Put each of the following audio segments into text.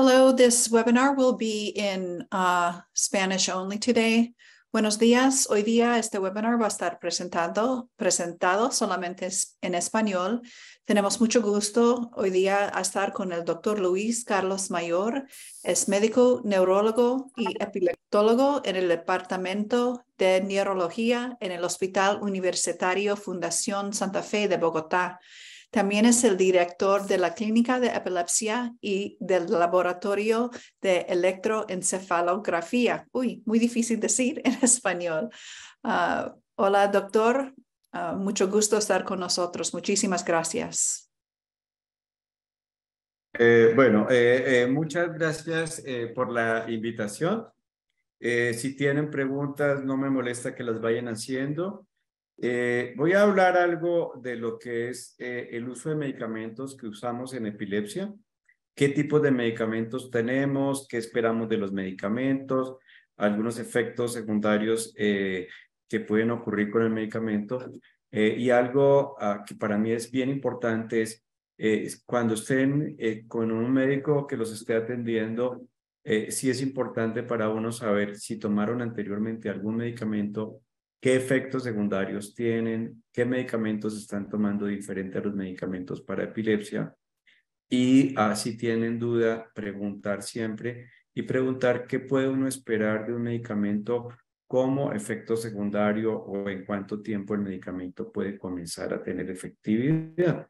Hello, this webinar will be in Spanish only today. Buenos días. Hoy día este webinar va a estar presentado solamente en español. Tenemos mucho gusto hoy día a estar con el doctor Luis Carlos Mayor. Es médico, neurólogo y epileptólogo en el Departamento de Neurología en el Hospital Universitario Fundación Santa Fe de Bogotá. También es el director de la Clínica de Epilepsia y del Laboratorio de Electroencefalografía. Uy, muy difícil decir en español. Hola, doctor. Mucho gusto estar con nosotros. Muchísimas gracias. Muchas gracias por la invitación. Si tienen preguntas, no me molesta que las vayan haciendo. Voy a hablar algo de lo que es el uso de medicamentos que usamos en epilepsia, qué tipos de medicamentos tenemos, qué esperamos de los medicamentos, algunos efectos secundarios que pueden ocurrir con el medicamento. Y algo que para mí es bien importante es cuando estén con un médico que los esté atendiendo, sí es importante para uno saber si tomaron anteriormente algún medicamento, qué efectos secundarios tienen, qué medicamentos están tomando diferente a los medicamentos para epilepsia. Y si tienen duda, preguntar siempre y preguntar qué puede uno esperar de un medicamento como efecto secundario o en cuánto tiempo el medicamento puede comenzar a tener efectividad.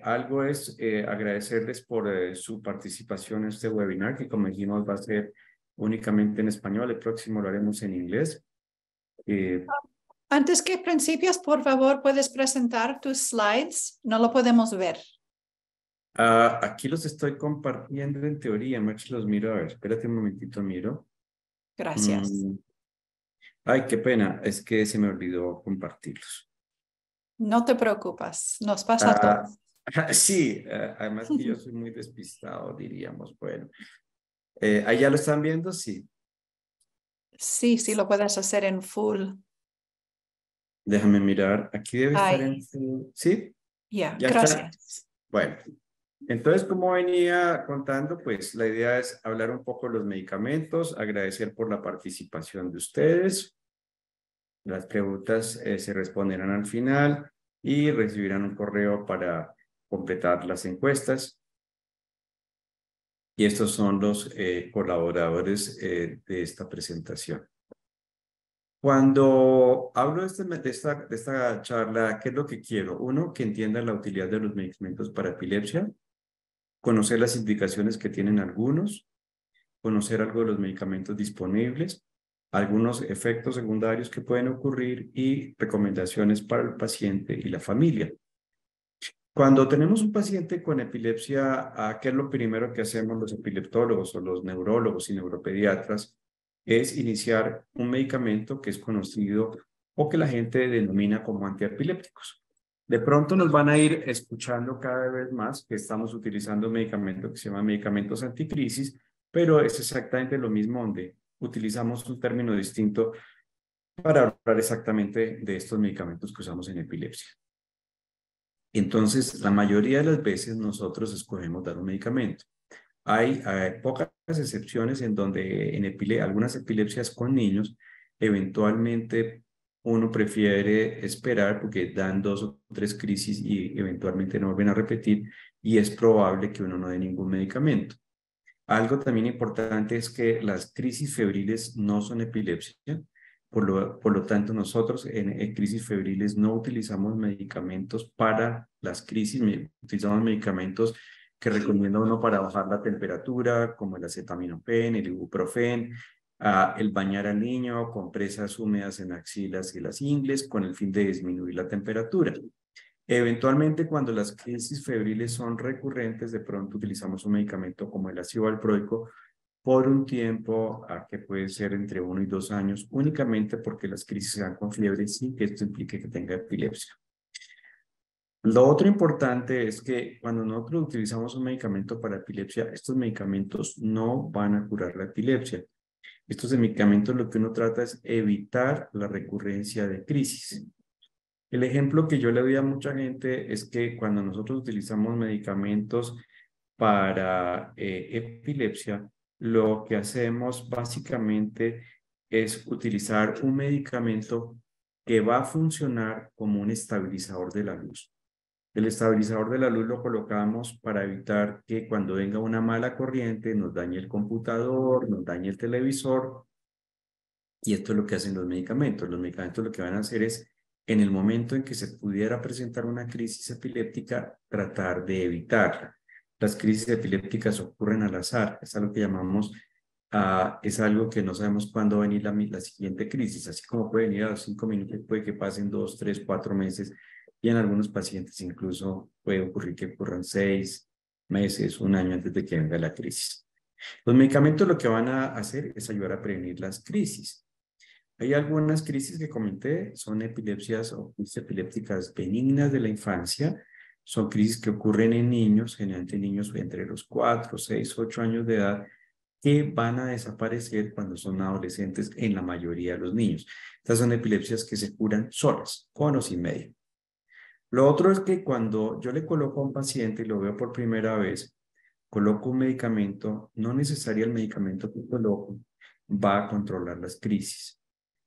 Algo es agradecerles por su participación en este webinar, que como dijimos va a ser únicamente en español. El próximo lo haremos en inglés. Antes que principios, por favor, ¿puedes presentar tus slides? No lo podemos ver. Aquí los estoy compartiendo en teoría. Max, los miro. A ver, espérate un momentito, miro. Gracias. Ay, qué pena. Es que se me olvidó compartirlos. No te preocupes. Nos pasa a todos. Sí, además que yo soy muy despistado, diríamos. Bueno, ¿ahí ya lo están viendo? Sí. Sí, lo puedes hacer en full. Déjame mirar. Aquí debe estar en Ahí. full. ¿Sí? Ya, ¿Ya está? gracias. Bueno, entonces, como venía contando, pues la idea es hablar un poco de los medicamentos, agradecer por la participación de ustedes. Las preguntas se responderán al final y recibirán un correo para completar las encuestas. Y estos son los colaboradores de esta presentación. Cuando hablo de esta charla, ¿qué es lo que quiero? Uno, que entiendan la utilidad de los medicamentos para epilepsia, conocer las indicaciones que tienen algunos, conocer algo de los medicamentos disponibles, algunos efectos secundarios que pueden ocurrir y recomendaciones para el paciente y la familia. Cuando tenemos un paciente con epilepsia, ¿qué es lo primero que hacemos los epileptólogos o los neurólogos y neuropediatras? Es iniciar un medicamento que es conocido o que la gente denomina como antiepilépticos. De pronto nos van a ir escuchando cada vez más que estamos utilizando un medicamento que se llama medicamentos anticrisis, pero es exactamente lo mismo donde utilizamos un término distinto para hablar exactamente de estos medicamentos que usamos en epilepsia. Entonces, la mayoría de las veces nosotros escogemos dar un medicamento. Hay pocas excepciones en donde en algunas epilepsias con niños, eventualmente uno prefiere esperar porque dan 2 o 3 crisis y eventualmente no vuelven a repetir y es probable que uno no dé ningún medicamento. Algo también importante es que las crisis febriles no son epilepsia. Por lo tanto, nosotros en crisis febriles no utilizamos medicamentos para las crisis, utilizamos medicamentos que recomienda uno para bajar la temperatura, como el acetaminofén, el ibuprofén, el bañar al niño con presas húmedas en axilas y las ingles con el fin de disminuir la temperatura. Eventualmente, cuando las crisis febriles son recurrentes, de pronto utilizamos un medicamento como el ácido valproico por un tiempo que puede ser entre 1 y 2 años, únicamente porque las crisis se dan con fiebre sin que esto implique que tenga epilepsia. Lo otro importante es que cuando nosotros utilizamos un medicamento para epilepsia, estos medicamentos no van a curar la epilepsia. Estos medicamentos lo que uno trata es evitar la recurrencia de crisis. El ejemplo que yo le doy a mucha gente es que cuando nosotros utilizamos medicamentos para epilepsia, lo que hacemos básicamente es utilizar un medicamento que va a funcionar como un estabilizador de la luz. El estabilizador de la luz lo colocamos para evitar que cuando venga una mala corriente nos dañe el computador, nos dañe el televisor. Y esto es lo que hacen los medicamentos. Los medicamentos lo que van a hacer es, en el momento en que se pudiera presentar una crisis epiléptica, tratar de evitarla. Las crisis epilépticas ocurren al azar. Es algo que llamamos, es algo que no sabemos cuándo va a venir la siguiente crisis. Así como puede venir a los 5 minutos, puede que pasen 2, 3, 4 meses. Y en algunos pacientes incluso puede ocurrir que ocurran 6 meses, un año antes de que venga la crisis. Los medicamentos lo que van a hacer es ayudar a prevenir las crisis. Hay algunas crisis que comenté, son epilepsias o crisis epilépticas benignas de la infancia. Son crisis que ocurren en niños, generalmente niños entre los 4, 6, 8 años de edad, que van a desaparecer cuando son adolescentes en la mayoría de los niños. Estas son epilepsias que se curan solas, con o sin médico. Lo otro es que cuando yo le coloco a un paciente y lo veo por primera vez, coloco un medicamento, no necesariamente el medicamento que coloco va a controlar las crisis.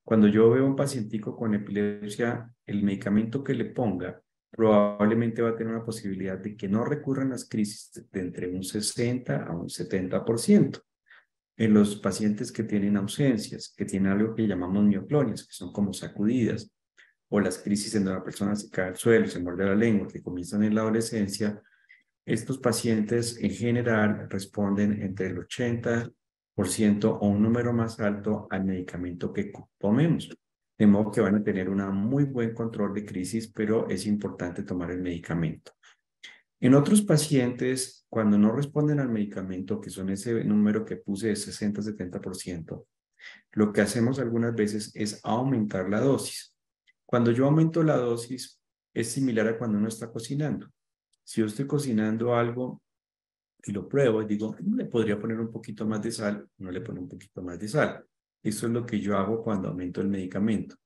Cuando yo veo un pacientico con epilepsia, el medicamento que le ponga probablemente va a tener una posibilidad de que no recurran las crisis de entre un 60 a un 70%. En los pacientes que tienen ausencias, que tienen algo que llamamos mioclonias, que son como sacudidas, o las crisis en donde la persona se cae al suelo, se muerde la lengua, que comienzan en la adolescencia, estos pacientes en general responden entre el 80% o un número más alto al medicamento que tomemos. De modo que van a tener un muy buen control de crisis, pero es importante tomar el medicamento. En otros pacientes, cuando no responden al medicamento, que son ese número que puse de 60-70%, lo que hacemos algunas veces es aumentar la dosis. Cuando yo aumento la dosis, es similar a cuando uno está cocinando. Si yo estoy cocinando algo y lo pruebo y digo, ¿no le podría poner un poquito más de sal? No le pongo un poquito más de sal. Eso es lo que yo hago cuando aumento el medicamento.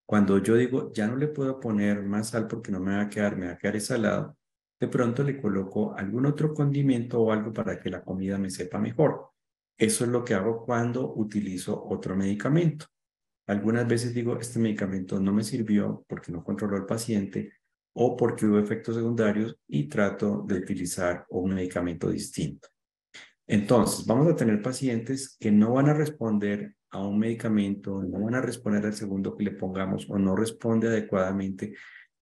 Cuando yo digo, ya no le puedo poner más sal porque no me va a quedar salado, de pronto le coloco algún otro condimento o algo para que la comida me sepa mejor. Eso es lo que hago cuando utilizo otro medicamento. Algunas veces digo, este medicamento no me sirvió porque no controló al paciente o porque hubo efectos secundarios y trato de utilizar un medicamento distinto. Entonces, vamos a tener pacientes que no van a responder a un medicamento, no van a responder al segundo que le pongamos o no responde adecuadamente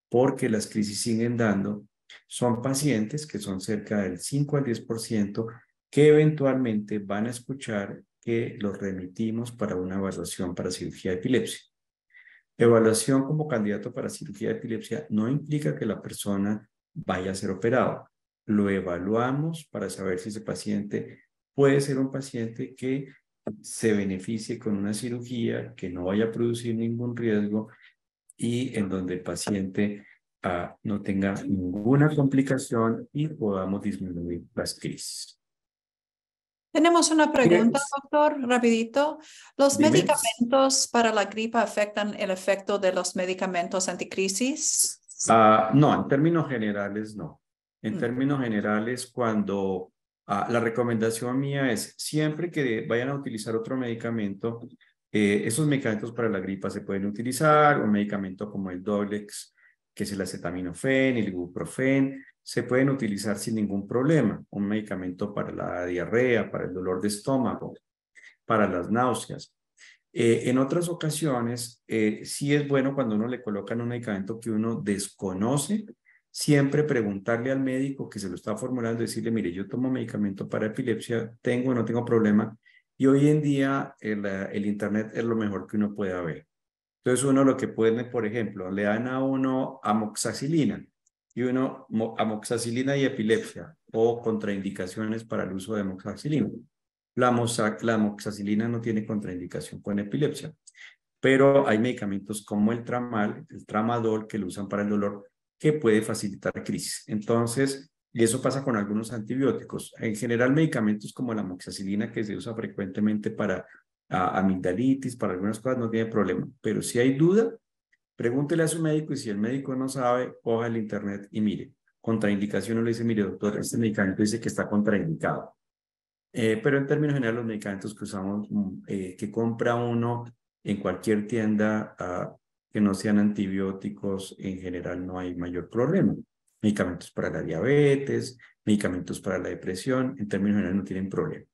porque las crisis siguen dando. Son pacientes que son cerca del 5 al 10% que eventualmente van a escuchar que los remitimos para una evaluación para cirugía de epilepsia. Evaluación como candidato para cirugía de epilepsia no implica que la persona vaya a ser operado. Lo evaluamos para saber si ese paciente puede ser un paciente que se beneficie con una cirugía, que no vaya a producir ningún riesgo y en donde el paciente no tenga ninguna complicación y podamos disminuir las crisis. Tenemos una pregunta, doctor, rapidito. ¿Los Dime. medicamentos para la gripe afectan el efecto de los medicamentos anticrisis? No, en términos generales no. En términos generales, cuando la recomendación mía es siempre que vayan a utilizar otro medicamento, esos medicamentos para la gripa se pueden utilizar, un medicamento como el Dolex, que es el acetaminofén, el ibuprofén, se pueden utilizar sin ningún problema. Un medicamento para la diarrea, para el dolor de estómago, para las náuseas. En otras ocasiones, sí es bueno cuando uno le colocan un medicamento que uno desconoce, siempre preguntarle al médico que se lo está formulando, decirle, mire, yo tomo medicamento para epilepsia, tengo o no tengo problema, y hoy en día el internet es lo mejor que uno pueda ver. Entonces uno lo que puede, por ejemplo, le dan a uno amoxicilina, y uno amoxicilina y epilepsia, o contraindicaciones para el uso de amoxicilina. La amoxicilina no tiene contraindicación con epilepsia, pero hay medicamentos como el tramadol, que lo usan para el dolor, que puede facilitar crisis. Entonces, y eso pasa con algunos antibióticos. En general, medicamentos como la amoxicilina, que se usa frecuentemente para amigdalitis, para algunas cosas, no tiene problema. Pero si hay duda, pregúntele a su médico y si el médico no sabe, coja el internet y mire. contraindicación uno le dice, mire doctor, este medicamento dice que está contraindicado. Pero en términos generales los medicamentos que usamos, que compra uno en cualquier tienda que no sean antibióticos, en general no hay mayor problema. Medicamentos para la diabetes, medicamentos para la depresión, en términos generales no tienen problema.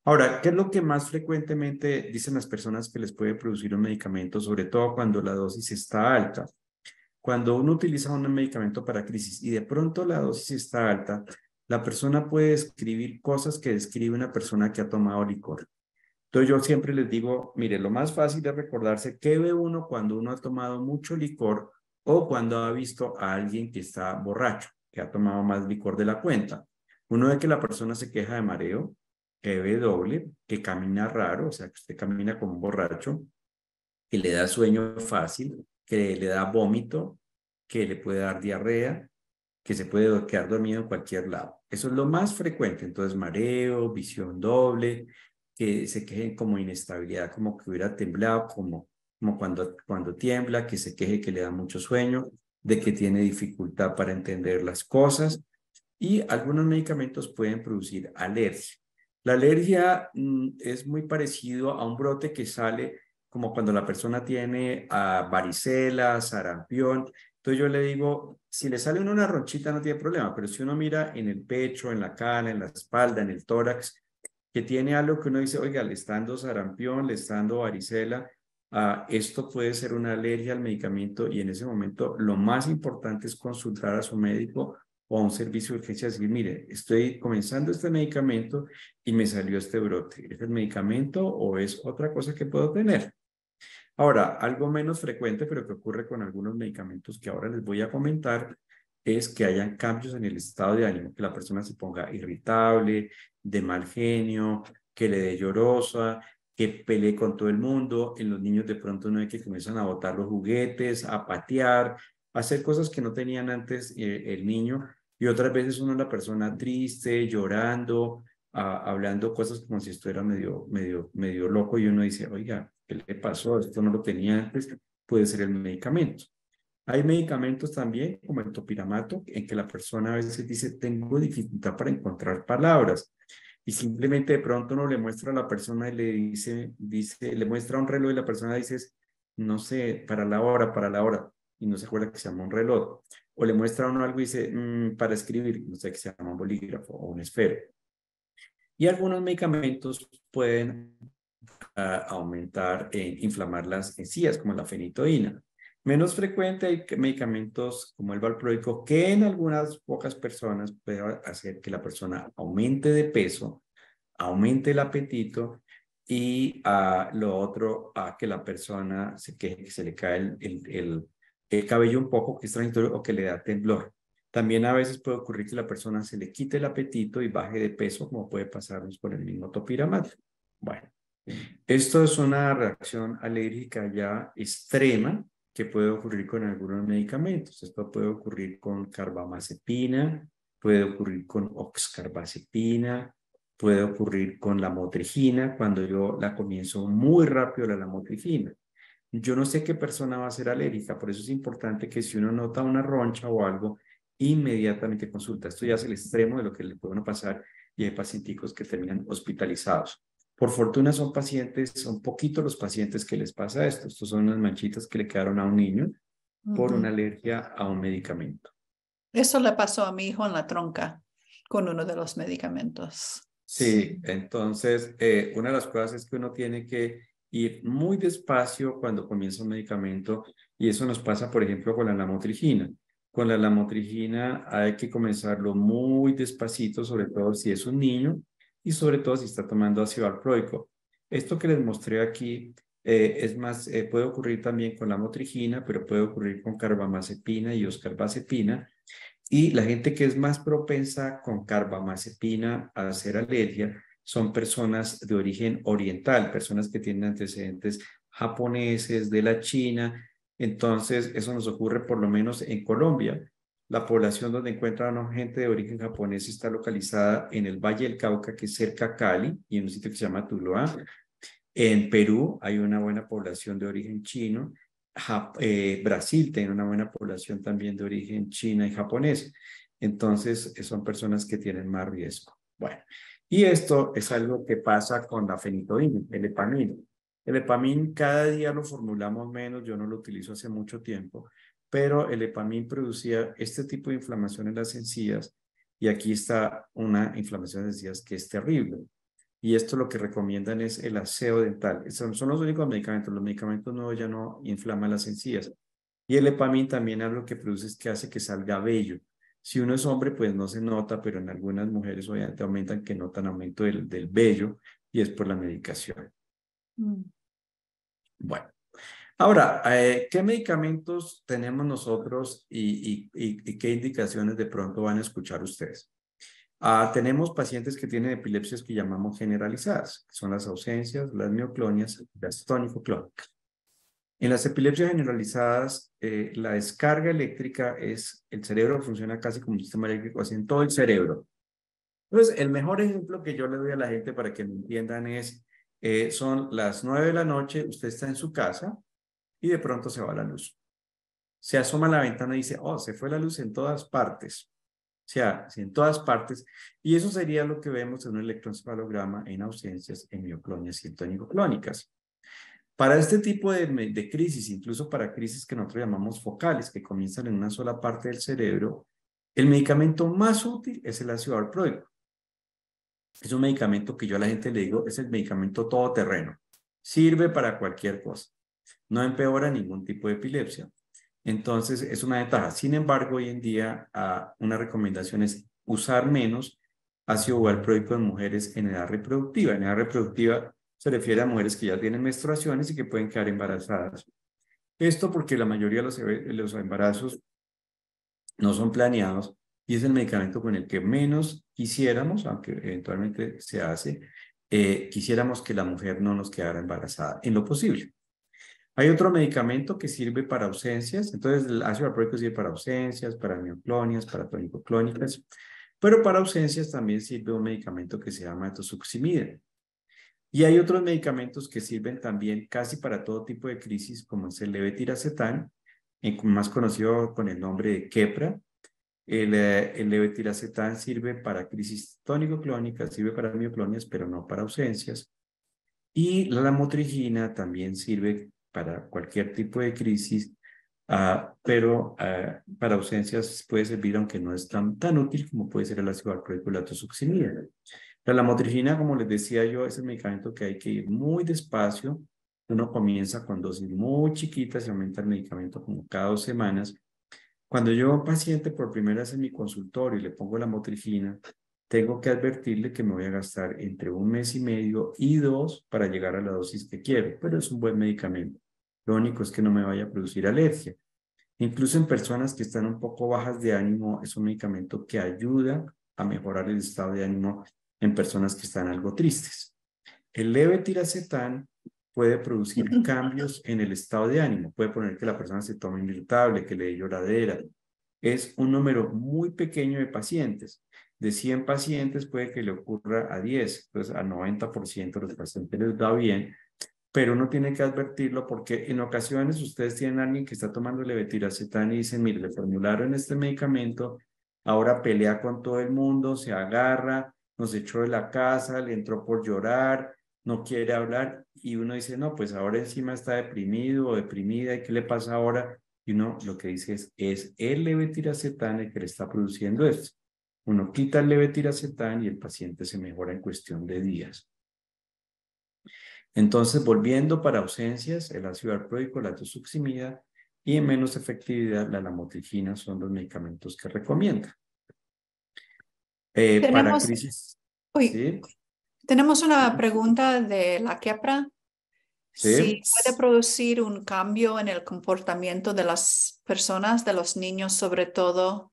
Ahora, ¿qué es lo que más frecuentemente dicen las personas que les puede producir un medicamento, sobre todo cuando la dosis está alta? Cuando uno utiliza un medicamento para crisis y de pronto la dosis está alta, la persona puede escribir cosas que describe una persona que ha tomado licor. Entonces yo siempre les digo, mire, lo más fácil es recordarse qué ve uno cuando uno ha tomado mucho licor o cuando ha visto a alguien que está borracho, que ha tomado más licor de la cuenta. Uno ve que la persona se queja de mareo, que ve doble, que camina raro, o sea, que usted camina como un borracho, que le da sueño fácil, que le da vómito, que le puede dar diarrea, que se puede quedar dormido en cualquier lado. Eso es lo más frecuente. Entonces, mareo, visión doble, que se quejen como inestabilidad, como que hubiera temblado, como cuando tiembla, que se queje que le da mucho sueño, de que tiene dificultad para entender las cosas. Y algunos medicamentos pueden producir alergia. La alergia es muy parecido a un brote que sale como cuando la persona tiene varicela, sarampión. Entonces yo le digo, si le sale una ronchita no tiene problema, pero si uno mira en el pecho, en la cara, en la espalda, en el tórax, que tiene algo que uno dice, oiga, le está dando sarampión, le está dando varicela, esto puede ser una alergia al medicamento y en ese momento lo más importante es consultar a su médico o a un servicio de urgencia y decir, mire, estoy comenzando este medicamento y me salió este brote. ¿Es el medicamento o es otra cosa que puedo tener? Ahora, algo menos frecuente, pero que ocurre con algunos medicamentos que ahora les voy a comentar, es que hayan cambios en el estado de ánimo, que la persona se ponga irritable, de mal genio, que le dé llorosa, que pelee con todo el mundo. En los niños de pronto no hay que comienzan a botar los juguetes, a patear, a hacer cosas que no tenían antes el niño. Y otras veces uno es la persona triste, llorando, hablando cosas como si esto era medio loco y uno dice, oiga, ¿qué le pasó? Esto no lo tenía antes, puede ser el medicamento. Hay medicamentos también, como el topiramato, en que la persona a veces dice, tengo dificultad para encontrar palabras. Y simplemente de pronto uno le muestra a la persona y le dice, le muestra un reloj y la persona dice, no sé, para la hora, y no se acuerda que se llama un reloj. O le muestra a uno algo y dice, para escribir, no sé, que se llama un bolígrafo o un esfero. Y algunos medicamentos pueden aumentar, inflamar las encías, como la fenitoína. Menos frecuente hay medicamentos como el valproico, que en algunas pocas personas puede hacer que la persona aumente de peso, aumente el apetito y lo otro, a que la persona que se le cae el cabello un poco, que es transitorio, o que le da temblor. También a veces puede ocurrir que la persona se le quite el apetito y baje de peso, como puede pasarnos con el mismo topiramato. Bueno, esto es una reacción alérgica ya extrema que puede ocurrir con algunos medicamentos. Esto puede ocurrir con carbamazepina, puede ocurrir con oxcarbazepina, puede ocurrir con la lamotrigina, cuando yo la comienzo muy rápido la lamotrigina. Yo no sé qué persona va a ser alérgica, por eso es importante que si uno nota una roncha o algo, inmediatamente consulta. Esto ya es el extremo de lo que le puede pasar y hay pacienticos que terminan hospitalizados. Por fortuna son poquitos los pacientes que les pasa esto. Estos son unas manchitas que le quedaron a un niño por una alergia a un medicamento. Eso le pasó a mi hijo en la tronca con uno de los medicamentos. Sí, entonces una de las cosas es que uno tiene que ir muy despacio cuando comienza un medicamento y eso nos pasa, por ejemplo, con la lamotrigina. Con la lamotrigina hay que comenzarlo muy despacito, sobre todo si es un niño y sobre todo si está tomando ácido valproico. Esto que les mostré aquí es más, puede ocurrir también con la lamotrigina, pero puede ocurrir con carbamazepina y oscarbazepina. Y la gente que es más propensa con carbamazepina a hacer alergia son personas de origen oriental, personas que tienen antecedentes japoneses, de la China. Entonces, eso nos ocurre por lo menos en Colombia. La población donde encuentran gente de origen japonés está localizada en el Valle del Cauca, que es cerca a Cali, y en un sitio que se llama Tuluá. En Perú hay una buena población de origen chino Brasil tiene una buena población también de origen china y japonés. Entonces, son personas que tienen más riesgo. Bueno, y esto es algo que pasa con la fenitoína, el epamín. El epamín cada día lo formulamos menos, yo no lo utilizo hace mucho tiempo, pero el epamín producía este tipo de inflamación en las encías y aquí está una inflamación de encías que es terrible. Y esto lo que recomiendan es el aseo dental. Son los únicos medicamentos. Los medicamentos nuevos ya no inflaman las encías. Y el epamín también algo que produce es que hace que salga vello. Si uno es hombre, pues no se nota, pero en algunas mujeres obviamente aumentan que notan aumento del vello y es por la medicación. Mm. Bueno, ahora, ¿qué medicamentos tenemos nosotros y qué indicaciones de pronto van a escuchar ustedes? Tenemos pacientes que tienen epilepsias que llamamos generalizadas, que son las ausencias, las mioclonias, las tónico-clónicas. En las epilepsias generalizadas, la descarga eléctrica es, el cerebro funciona casi como un sistema eléctrico, así en todo el cerebro. Entonces, el mejor ejemplo que yo le doy a la gente para que me entiendan es, son las 9 de la noche, usted está en su casa y de pronto se va la luz. Se asoma a la ventana y dice, oh, se fue la luz en todas partes. O sea, en todas partes. Y eso sería lo que vemos en un electroencefalograma en ausencias, en mioclonias y en tónico-clónicas. Para este tipo de crisis, incluso para crisis que nosotros llamamos focales, que comienzan en una sola parte del cerebro, el medicamento más útil es el ácido valproico. Es un medicamento que yo a la gente le digo, es el medicamento todoterreno. Sirve para cualquier cosa. No empeora ningún tipo de epilepsia. Entonces, es una ventaja. Sin embargo, hoy en día, una recomendación es usar menos ácido valproico en mujeres en edad reproductiva. En edad reproductiva se refiere a mujeres que ya tienen menstruaciones y que pueden quedar embarazadas. Esto porque la mayoría de los embarazos no son planeados y es el medicamento con el que menos quisiéramos, aunque eventualmente se hace, quisiéramos que la mujer no nos quedara embarazada en lo posible. Hay otro medicamento que sirve para ausencias, entonces el ácido valproico sirve para ausencias, para mioclonias, para tonicoclónicas, pero para ausencias también sirve un medicamento que se llama etosuximida. Y hay otros medicamentos que sirven también casi para todo tipo de crisis, como es el levetiracetam, más conocido con el nombre de Keppra. El levetiracetam sirve para crisis tónico-clónicas, sirve para mioclonias, pero no para ausencias. Y la lamotrigina también sirve para cualquier tipo de crisis, pero para ausencias puede servir, aunque no es tan útil como puede ser el ácido valproico y la tosuximida. La lamotrigina, como les decía yo, es el medicamento que hay que ir muy despacio. Uno comienza con dosis muy chiquitas y aumenta el medicamento como cada 2 semanas. Cuando yo a un paciente por primera vez en mi consultorio y le pongo la motrigina, tengo que advertirle que me voy a gastar entre 1 mes y medio y 2 para llegar a la dosis que quiero, pero es un buen medicamento. Lo único es que no me vaya a producir alergia. Incluso en personas que están un poco bajas de ánimo, es un medicamento que ayuda a mejorar el estado de ánimo en personas que están algo tristes. El levetiracetam puede producir cambios en el estado de ánimo. Puede poner que la persona se tome irritable, que le dé lloradera. Es un número muy pequeño de pacientes. De 100 pacientes puede que le ocurra a 10. Entonces, a 90% de los pacientes les da bien, pero uno tiene que advertirlo porque en ocasiones ustedes tienen a alguien que está tomando levetiracetam y dicen, mire, le formularon este medicamento, ahora pelea con todo el mundo, se agarra, nos echó de la casa, le entró por llorar, no quiere hablar y uno dice, no, pues ahora encima está deprimido o deprimida, ¿y qué le pasa ahora? Y uno lo que dice es el levetiracetam el que le está produciendo esto. Uno quita el levetiracetam y el paciente se mejora en cuestión de días. Entonces, volviendo para ausencias, el ácido valproico, la tosuximida y en menos efectividad, la lamotrigina son los medicamentos que recomienda. Para Tenemos, crisis, uy, ¿sí? tenemos una pregunta de la Keppra. ¿Sí? Si puede producir un cambio en el comportamiento de las personas, de los niños sobre todo,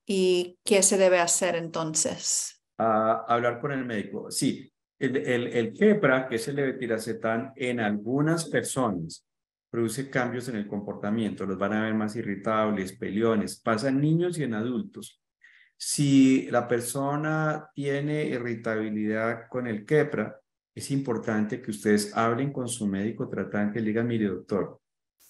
y qué se debe hacer entonces. Hablar con el médico. Sí, el Keppra, que es el levetiracetam, en algunas personas produce cambios en el comportamiento. Los van a ver más irritables, peleones. Pasa en niños y en adultos. Si la persona tiene irritabilidad con el Keppra, es importante que ustedes hablen con su médico tratante y le digan, mire doctor,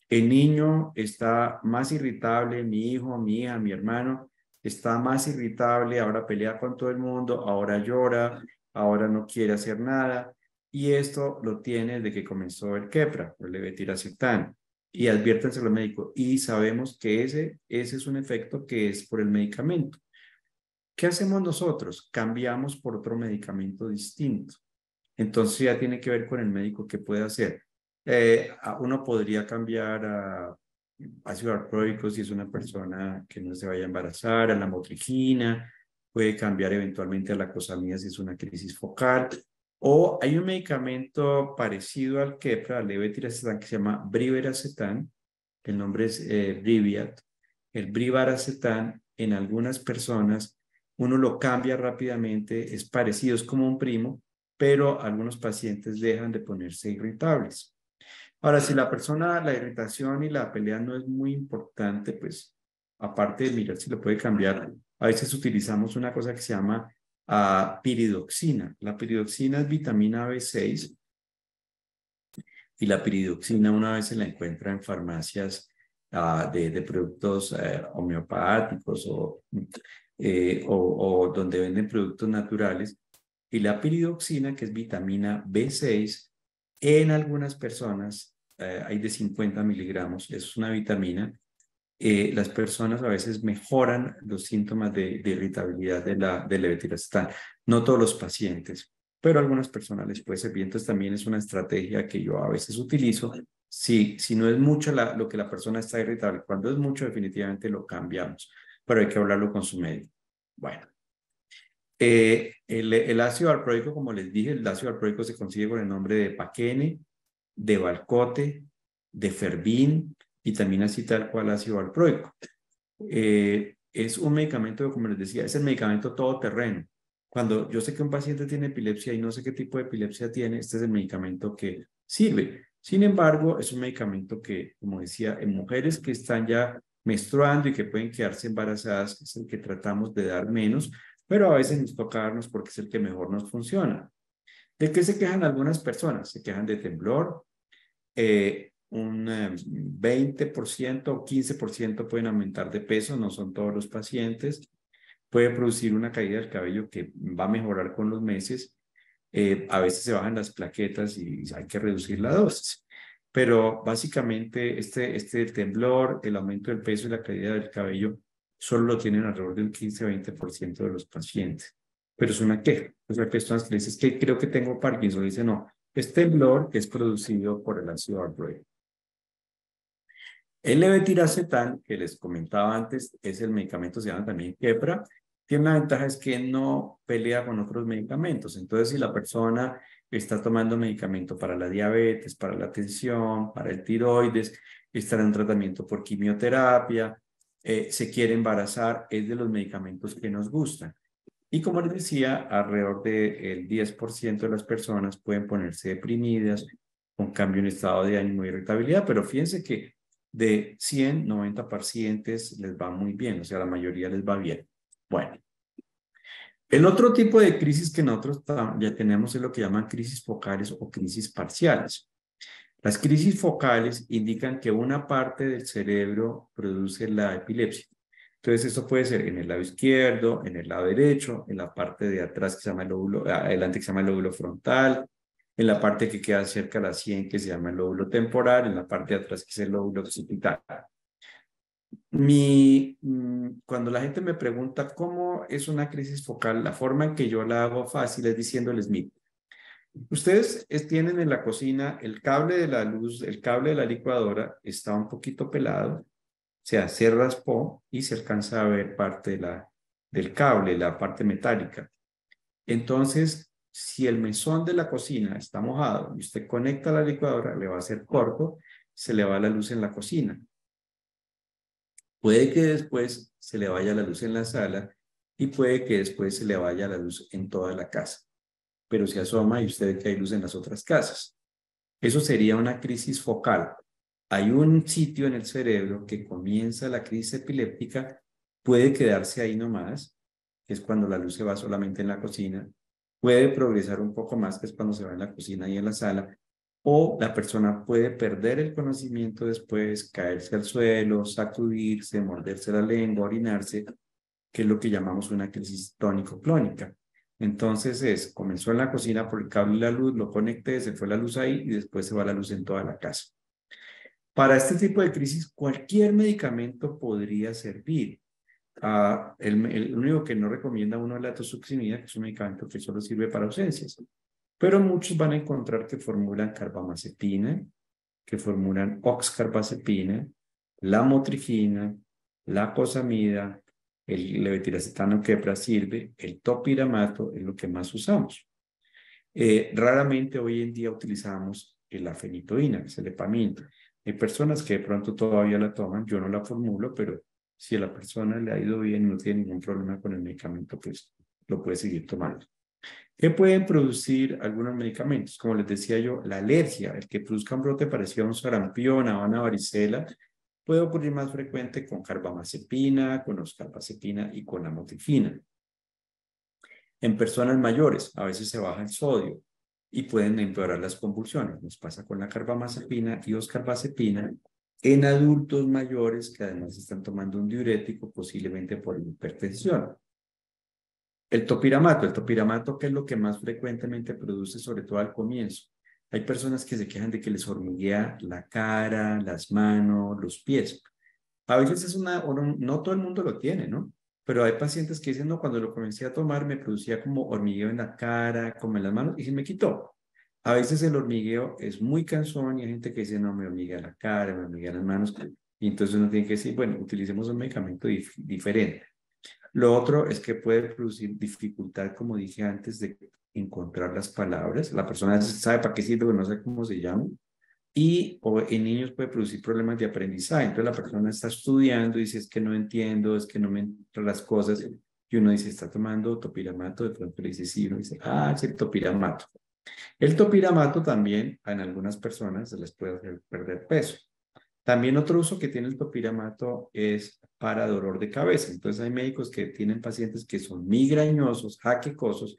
El niño está más irritable, mi hijo, mi hija, mi hermano está más irritable, ahora pelea con todo el mundo, ahora llora, ahora no quiere hacer nada. Y esto lo tiene desde que comenzó el quepra, el levetiracetam. Y adviértenselo al médico. Y sabemos que ese es un efecto que es por el medicamento. ¿Qué hacemos nosotros? Cambiamos por otro medicamento distinto. Entonces ya tiene que ver con el médico qué puede hacer. Uno podría cambiar a ácido valproico si es una persona que no se vaya a embarazar, a la motrigina, puede cambiar eventualmente a la cosamida si es una crisis focal, o hay un medicamento parecido al quepra, al levetiracetam, que se llama brivaracetam, el nombre es Briviat. El brivaracetam en algunas personas uno lo cambia rápidamente, es parecido, es como un primo, pero algunos pacientes dejan de ponerse irritables. Ahora, si la persona, la irritación y la pelea no es muy importante, pues aparte de mirar si lo puede cambiar, a veces utilizamos una cosa que se llama piridoxina. La piridoxina es vitamina B6 y la piridoxina una vez se la encuentra en farmacias de productos homeopáticos o donde venden productos naturales. Y la piridoxina, que es vitamina B6, en algunas personas hay de 50 miligramos, es una vitamina. Las personas a veces mejoran los síntomas de irritabilidad de la levetiracetam. No todos los pacientes, pero a algunas personas les puede servir. Entonces también es una estrategia que yo a veces utilizo. Si no es mucho lo que la persona está irritable, cuando es mucho definitivamente lo cambiamos, pero hay que hablarlo con su médico. Bueno. El ácido valproico, como les dije, el ácido valproico se consigue con el nombre de paquene, de valcote, de ferbín y también así tal cual ácido valproico. Es un medicamento, como les decía, es el medicamento todoterreno. Cuando yo sé que un paciente tiene epilepsia y no sé qué tipo de epilepsia tiene, este es el medicamento que sirve. Sin embargo, es un medicamento que, como decía, en mujeres que están ya menstruando y que pueden quedarse embarazadas, es el que tratamos de dar menos, pero a veces nos toca darnos porque es el que mejor nos funciona. ¿De qué se quejan algunas personas? Se quejan de temblor, un 20% o 15% pueden aumentar de peso, no son todos los pacientes. Puede producir una caída del cabello que va a mejorar con los meses. A veces se bajan las plaquetas y hay que reducir la dosis. Pero básicamente este temblor, el aumento del peso y la caída del cabello solo lo tienen alrededor de un 15-20% de los pacientes. Pero es una queja. O sea, personas que le dicen, es que creo que tengo Parkinson. Dicen, no, es temblor que es producido por el ácido valproico. El levetiracetam, que les comentaba antes, es el medicamento, se llama también Keppra. Tiene una ventaja, es que no pelea con otros medicamentos. Entonces, si la persona está tomando medicamento para la diabetes, para la tensión, para el tiroides, está en un tratamiento por quimioterapia, se quiere embarazar, es de los medicamentos que nos gustan. Y como les decía, alrededor del 10% de las personas pueden ponerse deprimidas con cambio en estado de ánimo y irritabilidad, pero fíjense que de 100, 90 pacientes les va muy bien, o sea, la mayoría les va bien. Bueno, el otro tipo de crisis que nosotros ya tenemos es lo que llaman crisis focales o crisis parciales. Las crisis focales indican que una parte del cerebro produce la epilepsia. Entonces, eso puede ser en el lado izquierdo, en el lado derecho, en la parte de atrás que se llama el lóbulo, adelante que se llama el lóbulo frontal, en la parte que queda cerca de la sien que se llama el lóbulo temporal, en la parte de atrás que es el lóbulo occipital. Cuando la gente me pregunta cómo es una crisis focal, la forma en que yo la hago fácil es diciéndoles, miren, ustedes tienen en la cocina el cable de la luz, el cable de la licuadora está un poquito pelado, o sea, se raspó y se alcanza a ver parte del cable, la parte metálica. Entonces, si el mesón de la cocina está mojado y usted conecta la licuadora, le va a hacer corto, se le va la luz en la cocina. Puede que después se le vaya la luz en la sala y puede que después se le vaya la luz en toda la casa. Pero se asoma y usted ve que hay luz en las otras casas. Eso sería una crisis focal. Hay un sitio en el cerebro que comienza la crisis epiléptica, puede quedarse ahí nomás, que es cuando la luz se va solamente en la cocina, puede progresar un poco más, que es cuando se va en la cocina y en la sala, o la persona puede perder el conocimiento después, caerse al suelo, sacudirse, morderse la lengua, orinarse, que es lo que llamamos una crisis tónico-clónica. Entonces comenzó en la cocina por el cable y la luz, lo conecté, se fue la luz ahí y después se va la luz en toda la casa. Para este tipo de crisis, cualquier medicamento podría servir. El único que no recomienda uno es la tosuximida, que es un medicamento que solo sirve para ausencias. Pero muchos van a encontrar que formulan carbamazepina, que formulan oxcarbazepina, la motrigina, la cosamida, el levetiracetam quepra sirve, el topiramato es lo que más usamos. Raramente hoy en día utilizamos la fenitoína, que es el epamina. Hay personas que de pronto todavía la toman, yo no la formulo, pero si a la persona le ha ido bien y no tiene ningún problema con el medicamento, pues lo puede seguir tomando. ¿Qué pueden producir algunos medicamentos? Como les decía yo, la alergia, el que produzca un brote parecido a un sarampión, a una varicela, puede ocurrir más frecuente con carbamazepina, con oxcarbazepina y con amotrigina. En personas mayores, a veces se baja el sodio y pueden empeorar las convulsiones. Nos pasa con la carbamazepina y oxcarbazepina en adultos mayores que además están tomando un diurético, posiblemente por hipertensión. El topiramato, que es lo que más frecuentemente produce, sobre todo al comienzo. Hay personas que se quejan de que les hormiguea la cara, las manos, los pies. A veces es no todo el mundo lo tiene, ¿no? Pero hay pacientes que dicen, no, cuando lo comencé a tomar me producía como hormigueo en la cara, como en las manos, y se me quitó. A veces el hormigueo es muy cansón y hay gente que dice, no, me hormiguea la cara, me hormiguea las manos. Y entonces uno tiene que decir, bueno, utilicemos un medicamento diferente. Lo otro es que puede producir dificultad, como dije antes, de encontrar las palabras. La persona sabe para qué sirve, pero no sabe cómo se llama. Y en niños puede producir problemas de aprendizaje. Entonces la persona está estudiando y dice, es que no entiendo, es que no me entran las cosas. Y uno dice, está tomando topiramato. De pronto le dice, sí. Uno dice, es el topiramato. El topiramato también en algunas personas se les puede hacer perder peso. También otro uso que tiene el topiramato es para dolor de cabeza. Entonces hay médicos que tienen pacientes que son migrañosos, jaquecosos,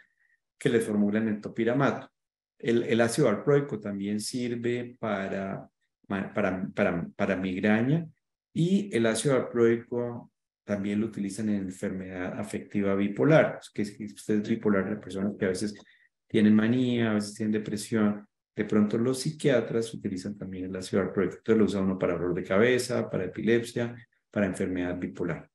que les formulan el topiramato. El ácido valproico también sirve para migraña y el ácido valproico también lo utilizan en enfermedad afectiva bipolar, que usted es bipolar, la persona que a veces tienen manía, a veces tienen depresión. De pronto los psiquiatras utilizan también el ácido valproico. Entonces lo usa uno para dolor de cabeza, para epilepsia, para enfermedad bipolar.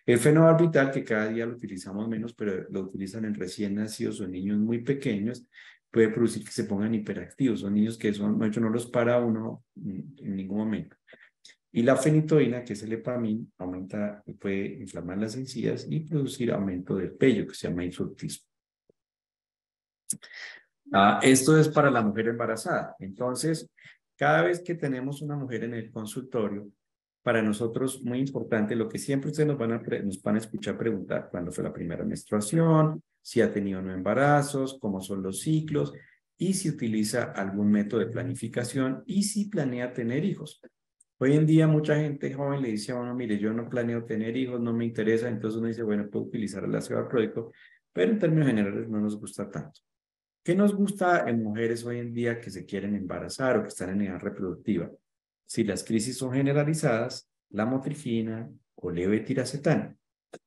El fenobarbital, que cada día lo utilizamos menos, pero lo utilizan en recién nacidos o en niños muy pequeños, puede producir que se pongan hiperactivos. Son niños que no los para uno en ningún momento. Y la fenitoína, que es el epamín, puede inflamar las encías y producir aumento del vello, que se llama insultismo. Esto es para la mujer embarazada. Entonces, cada vez que tenemos una mujer en el consultorio, para nosotros muy importante, lo que siempre ustedes nos van a escuchar preguntar, cuándo fue la primera menstruación, si ha tenido no embarazos, cómo son los ciclos y si utiliza algún método de planificación y si planea tener hijos. Hoy en día mucha gente joven le dice a uno, mire, yo no planeo tener hijos, no me interesa, entonces uno dice, bueno, puedo utilizar el ácido valproico, pero en términos generales no nos gusta tanto. ¿Qué nos gusta en mujeres hoy en día que se quieren embarazar o que están en edad reproductiva? Si las crisis son generalizadas, la motrigina o levetiracetam.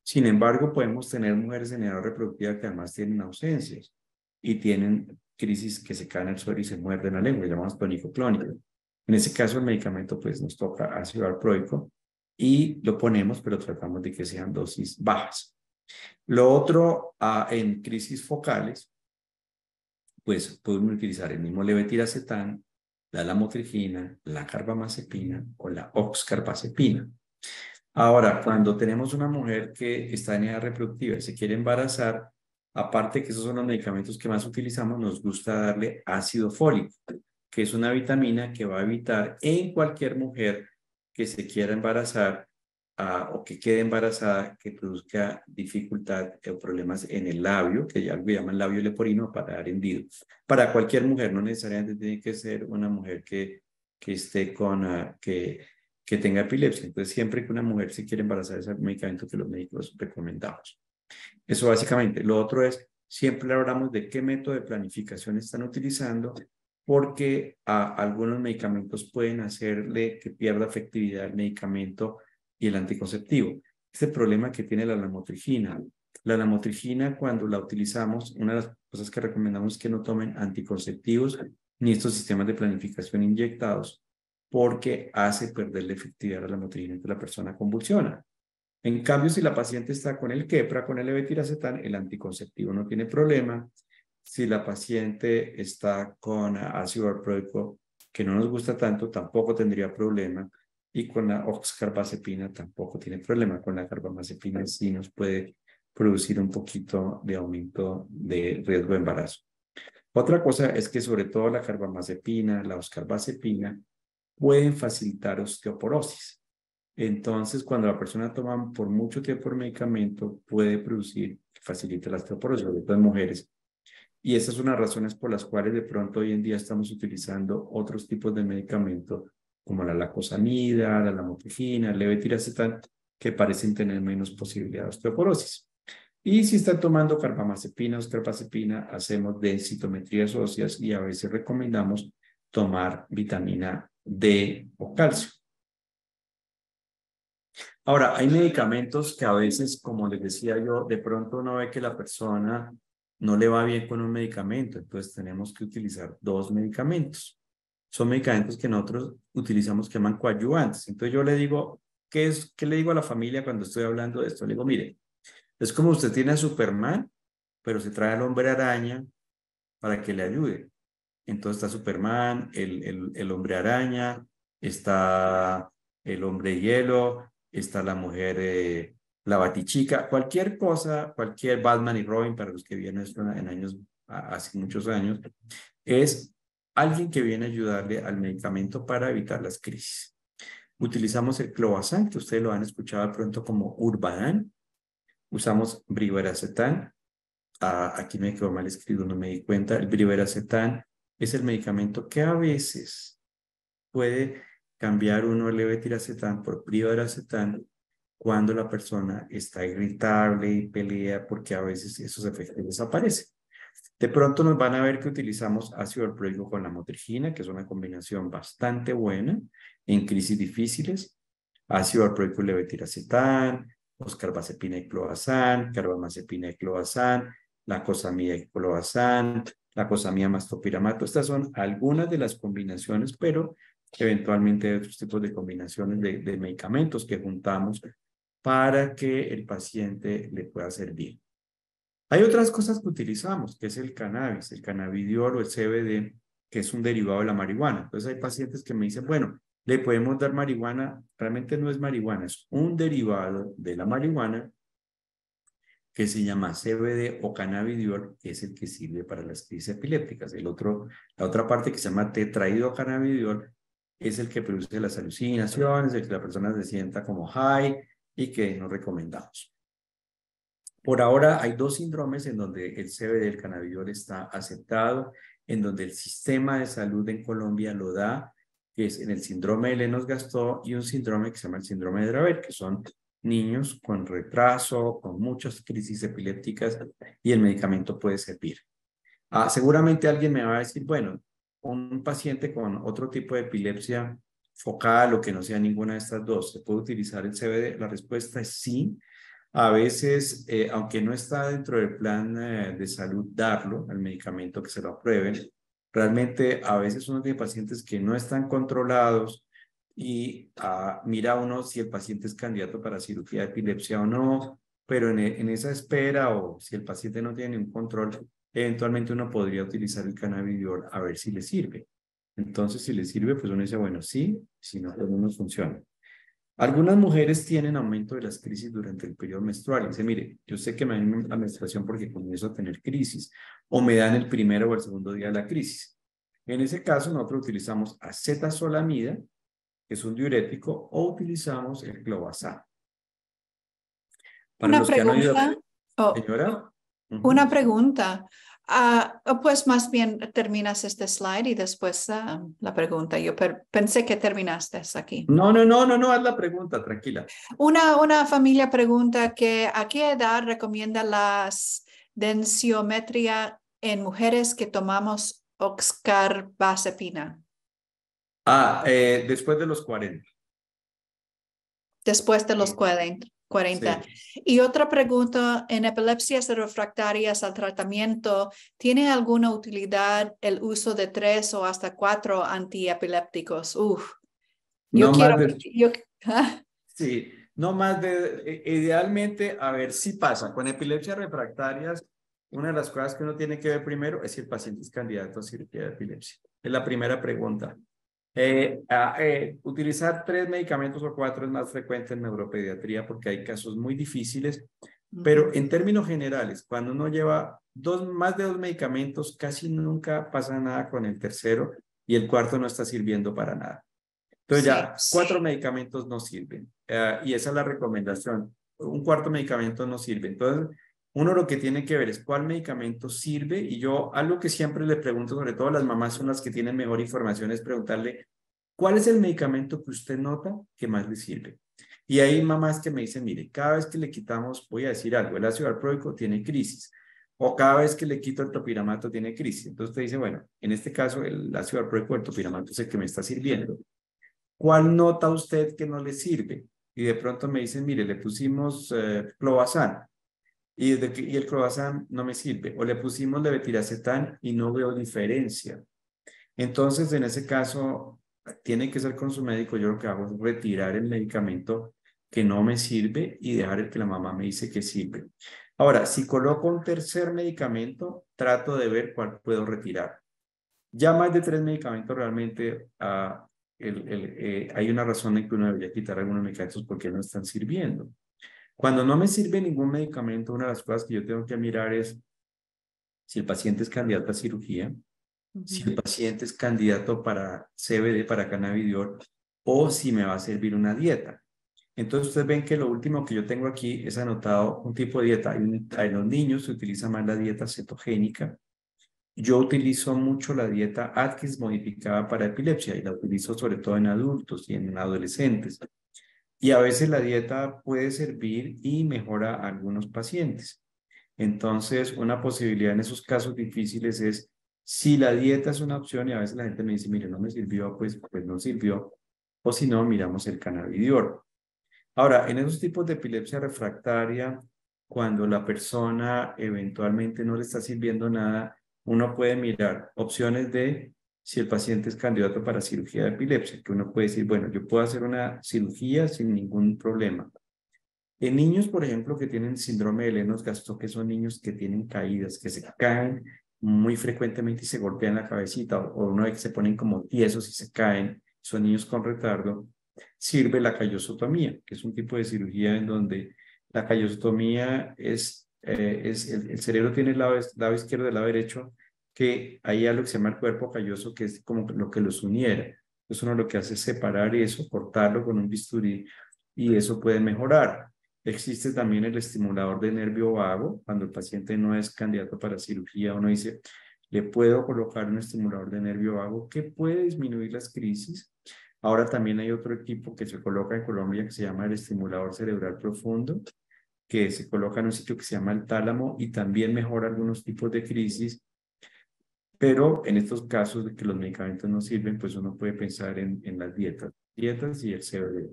Sin embargo, podemos tener mujeres en edad reproductiva que además tienen ausencias y tienen crisis que se caen al suelo y se muerden la lengua, llamamos tónico-clónico. En ese caso, el medicamento pues nos toca ácido valproico y lo ponemos, pero tratamos de que sean dosis bajas. Lo otro, en crisis focales, pues podemos utilizar el mismo levetiracetam, la lamotrigina, la carbamazepina o la oxcarbazepina. Ahora, cuando tenemos una mujer que está en edad reproductiva y se quiere embarazar, aparte que esos son los medicamentos que más utilizamos, nos gusta darle ácido fólico, que es una vitamina que va a evitar en cualquier mujer que se quiera embarazar o que quede embarazada, que produzca dificultad o problemas en el labio, que ya lo llaman labio leporino, para dar hendido. Para cualquier mujer, no necesariamente tiene que ser una mujer que esté que tenga epilepsia. Entonces, siempre que una mujer se quiere embarazar, es el medicamento que los médicos recomendamos. Eso básicamente. Lo otro es, siempre hablamos de qué método de planificación están utilizando, porque algunos medicamentos pueden hacerle que pierda efectividad el medicamento y el anticonceptivo. Este problema que tiene la lamotrigina. La lamotrigina, cuando la utilizamos, una de las cosas que recomendamos es que no tomen anticonceptivos ni estos sistemas de planificación inyectados, porque hace perder la efectividad de la lamotrigina y la persona convulsiona. En cambio, si la paciente está con el Keppra, con el levetiracetam, el anticonceptivo no tiene problema. Si la paciente está con ácido valproico, que no nos gusta tanto, tampoco tendría problema. Y con la oxcarbazepina tampoco tiene problema. Con la carbamazepina sí nos puede producir un poquito de aumento de riesgo de embarazo. Otra cosa es que sobre todo la carbamazepina, la oxcarbazepina, pueden facilitar osteoporosis. Entonces, cuando la persona toma por mucho tiempo el medicamento, puede producir, facilita la osteoporosis, sobre todo en mujeres. Y esas son las razones por las cuales de pronto hoy en día estamos utilizando otros tipos de medicamentos, como la lacosamida, la lamotrigina, el levetiracetam, que parecen tener menos posibilidad de osteoporosis. Y si están tomando carbamazepina o oxcarbazepina, hacemos densitometrías óseas y a veces recomendamos tomar vitamina D o calcio. Ahora, hay medicamentos que a veces, como les decía yo, de pronto uno ve que la persona no le va bien con un medicamento, entonces tenemos que utilizar dos medicamentos. Son medicamentos que nosotros utilizamos que llaman coadyuvantes. Entonces yo le digo, ¿qué le digo a la familia cuando estoy hablando de esto? Le digo, mire, es como usted tiene a Superman, pero se trae al hombre araña para que le ayude. Entonces está Superman, el hombre araña, está el hombre hielo, está la mujer, la batichica, cualquier cosa, cualquier Batman y Robin, para los que vienen en años, hace muchos años, es alguien que viene a ayudarle al medicamento para evitar las crisis. Utilizamos el clobazam, que ustedes lo han escuchado de pronto como Urbadan. Usamos brivaracetam. Aquí me quedó mal escrito, no me di cuenta. El brivaracetam es el medicamento que a veces puede cambiar uno el levetiracetam por brivaracetam cuando la persona está irritable y pelea, porque a veces esos efectos desaparecen. De pronto nos van a ver que utilizamos ácido valproico con lamotrigina, que es una combinación bastante buena en crisis difíciles. Ácido valproico y levetiracetam, oxcarbazepina y clobazam, carbamazepina y clobazam, lacosamida y clobazam, lacosamida más topiramato. Estas son algunas de las combinaciones, pero eventualmente hay otros tipos de combinaciones de medicamentos que juntamos para que el paciente le pueda servir. Hay otras cosas que utilizamos, que es el cannabis, el cannabidiol o el CBD, que es un derivado de la marihuana. Entonces hay pacientes que me dicen, bueno, le podemos dar marihuana, realmente no es marihuana, es un derivado de la marihuana que se llama CBD o cannabidiol, que es el que sirve para las crisis epilépticas. La otra parte que se llama tetraidrocannabidiol es el que produce las alucinaciones, el que la persona se sienta como high y que no recomendamos. Por ahora hay dos síndromes en donde el CBD, el cannabidiol, está aceptado, en donde el sistema de salud en Colombia lo da, que es en el síndrome de Lennox-Gastaut y un síndrome que se llama el síndrome de Dravet, que son niños con retraso, con muchas crisis epilépticas y el medicamento puede servir. Seguramente alguien me va a decir, bueno, un paciente con otro tipo de epilepsia focal o que no sea ninguna de estas dos, ¿se puede utilizar el CBD? La respuesta es sí. A veces, aunque no está dentro del plan de salud darlo, el medicamento que se lo aprueben, realmente a veces uno tiene pacientes que no están controlados y mira uno si el paciente es candidato para cirugía de epilepsia o no, pero en esa espera o si el paciente no tiene un control, eventualmente uno podría utilizar el cannabidiol a ver si le sirve. Entonces, si le sirve, pues uno dice, bueno, sí, si no, pues no nos funciona. Algunas mujeres tienen aumento de las crisis durante el periodo menstrual. Dice, mire, yo sé que me dan la menstruación porque comienzo a tener crisis o me dan el primero o el segundo día de la crisis. En ese caso, nosotros utilizamos acetazolamida, que es un diurético, o utilizamos el clobazam. Para Una los que han oído, pregunta. señora. Una pregunta. Pues más bien terminas este slide y después la pregunta. Yo pensé que terminaste aquí. No, haz la pregunta, tranquila. Una familia pregunta que a qué edad recomienda las densiometría en mujeres que tomamos oxcarbazepina. Después de los 40. Después de los Sí. 40. Sí. Y otra pregunta, en epilepsias refractarias al tratamiento, ¿tiene alguna utilidad el uso de 3 o hasta 4 antiepilépticos? Yo No quiero, más de, yo, sí, no más de, idealmente, a ver si pasa. Con epilepsias refractarias, una de las cosas que uno tiene que ver primero es si el paciente es candidato a cirugía de epilepsia. Es la primera pregunta. Utilizar 3 medicamentos o 4 es más frecuente en neuropediatría porque hay casos muy difíciles, pero en términos generales, cuando uno lleva más de 2 medicamentos, casi nunca pasa nada con el tercero y el cuarto no está sirviendo para nada. Entonces sí, ya 4 medicamentos no sirven y esa es la recomendación. Un cuarto medicamento no sirve. Entonces, uno lo que tiene que ver es cuál medicamento sirve y yo algo que siempre le pregunto, sobre todo a las mamás son las que tienen mejor información, es preguntarle cuál es el medicamento que usted nota que más le sirve. Y hay mamás que me dicen, mire, cada vez que le quitamos, voy a decir algo, el ácido valproico tiene crisis o cada vez que le quito el topiramato tiene crisis. Entonces usted dice, bueno, en este caso el ácido valproico o el topiramato es el que me está sirviendo. ¿Cuál nota usted que no le sirve? Y de pronto me dicen, mire, le pusimos clobazam y el clobazam no me sirve. O le pusimos levetiracetam y no veo diferencia. Entonces, en ese caso, tiene que ser con su médico. Yo lo que hago es retirar el medicamento que no me sirve y dejar el que la mamá me dice que sirve. Ahora, si coloco un tercer medicamento, trato de ver cuál puedo retirar. Ya más de 3 medicamentos realmente hay una razón en que uno debería quitar algunos medicamentos porque no están sirviendo. Cuando no me sirve ningún medicamento, una de las cosas que yo tengo que mirar es si el paciente es candidato a cirugía, si el paciente es candidato para CBD, para cannabidiol, o si me va a servir una dieta. Entonces ustedes ven que lo último que yo tengo aquí es anotado un tipo de dieta. En los niños se utiliza más la dieta cetogénica. Yo utilizo mucho la dieta Atkins modificada para epilepsia y la utilizo sobre todo en adultos y en adolescentes. Y a veces la dieta puede servir y mejora a algunos pacientes. Entonces, una posibilidad en esos casos difíciles es, si la dieta es una opción y a veces la gente me dice, mire, no me sirvió, pues no sirvió, o si no, miramos el cannabidiol. Ahora, en esos tipos de epilepsia refractaria, cuando la persona eventualmente no le está sirviendo nada, uno puede mirar opciones de si el paciente es candidato para cirugía de epilepsia, que uno puede decir, bueno, yo puedo hacer una cirugía sin ningún problema. En niños, por ejemplo, que tienen síndrome de Lennox-Gastaut, que son niños que tienen caídas, que se caen muy frecuentemente y se golpean la cabecita, o uno ve que se ponen como tiesos y se caen, son niños con retardo, sirve la callosotomía, que es un tipo de cirugía en donde la callosotomía es el cerebro tiene el lado izquierdo y el lado derecho, que hay algo que se llama el cuerpo calloso, que es como lo que los uniera. Entonces uno lo que hace es separar eso, cortarlo con un bisturí y eso puede mejorar. Existe también el estimulador de nervio vago. Cuando el paciente no es candidato para cirugía, uno dice, le puedo colocar un estimulador de nervio vago que puede disminuir las crisis. Ahora también hay otro equipo que se coloca en Colombia que se llama el estimulador cerebral profundo, que se coloca en un sitio que se llama el tálamo y también mejora algunos tipos de crisis. Pero en estos casos de que los medicamentos no sirven, pues uno puede pensar en las dietas y el CBD.